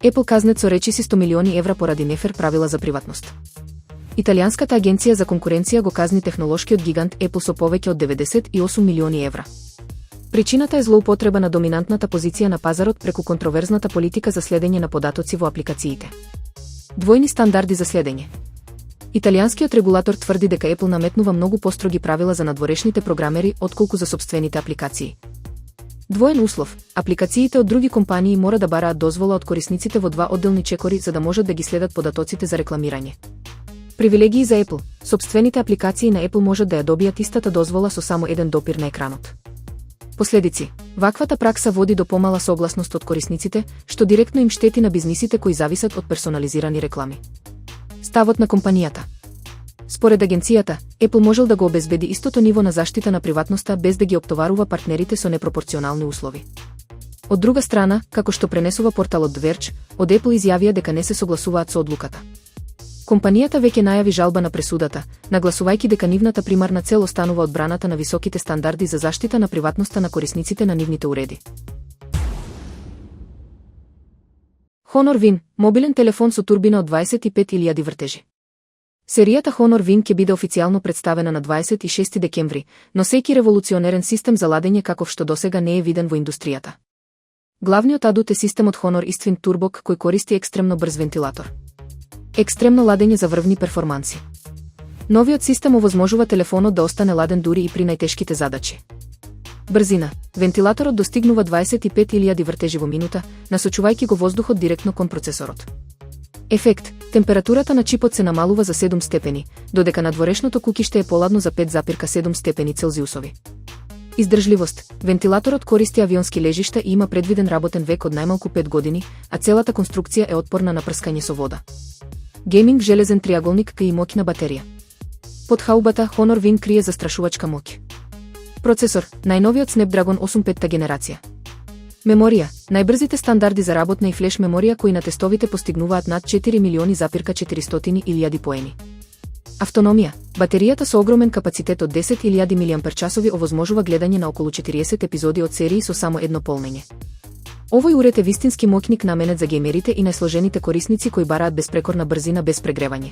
Apple казнет со речиси 100 милиони евра поради нефер правила за приватност. Италијанската агенција за конкуренција го казни технолошкиот гигант Apple со повеќе од 98 милиони евра. Причината е злоупотреба на доминантната позиција на пазарот преку контроверзната политика за следење на податоци во апликациите. Двојни стандарди за следење. Италијанскиот регулатор тврди дека Apple наметнува многу построги правила за надворешните програмери отколку за сопствените апликации. Двоен услов: апликациите од други компании мора да бараат дозвола од корисниците во два одделни чекори за да можат да ги следат податоците за рекламирање. Привилегии за Apple: сопствените апликации на Apple можат да ја добијат истата дозвола со само еден допир на екранот. Последици: ваквата пракса води до помала согласност од корисниците, што директно им штети на бизнисите кои зависат од персонализирани реклами. Ставот на компанијата. Според агенцијата, Apple можел да го обезбеди истото ниво на заштита на приватноста без да ги оптоварува партнерите со непропорционални услови. Од друга страна, како што пренесува порталот The Verge, од Apple изјавија дека не се согласуваат со одлуката. Компанијата веќе најави жалба на пресудата, нагласувајќи дека нивната примарна цел останува одбраната на високите стандарди за заштита на приватноста на корисниците на нивните уреди. Honor Win – мобилен телефон со турбина од 25.000 вртежи. Серијата Honor Win ќе биде официјално представена на 26 декември, носејќи револуционерен систем за ладење каков што досега не е виден во индустријата. Главниот адут е системот Honor Eastwind Turbo кој користи екстремно брз вентилатор. Екстремно ладење за врвни перформанси. Новиот систем овозможува телефонот да остане ладен дури и при најтешките задачи. Брзина. Вентилаторот достигнува 25.000 вртежи во минута, насочувајќи го воздухот директно кон процесорот. Ефект. Температурата на чипот се намалува за 7 степени, додека надворешното кукиште е поладно за 5,7 степени Целзиусови. Издржливост. Вентилаторот користи авионски лежишта и има предвиден работен век од најмалку 5 години, а целата конструкција е отпорна на прскање со вода. Гейминг железен триаголник кај моќна батерија. Под хаубата Honor Win крие застрашувачка моќ. Процесор, најновиот Snapdragon 8 генерација. Меморија, најбрзите стандарди за работна и флеш меморија кои на тестовите постигнуваат над 4.400.000 поени. Автономија, батеријата со огромен капацитет од 10.000 мАч овозможува гледање на околу 40 епизоди од серии со само едно полнење. Овој уред е вистински моќник наменет за геймерите и најсложените корисници кои бараат безпрекорна брзина без прегревање.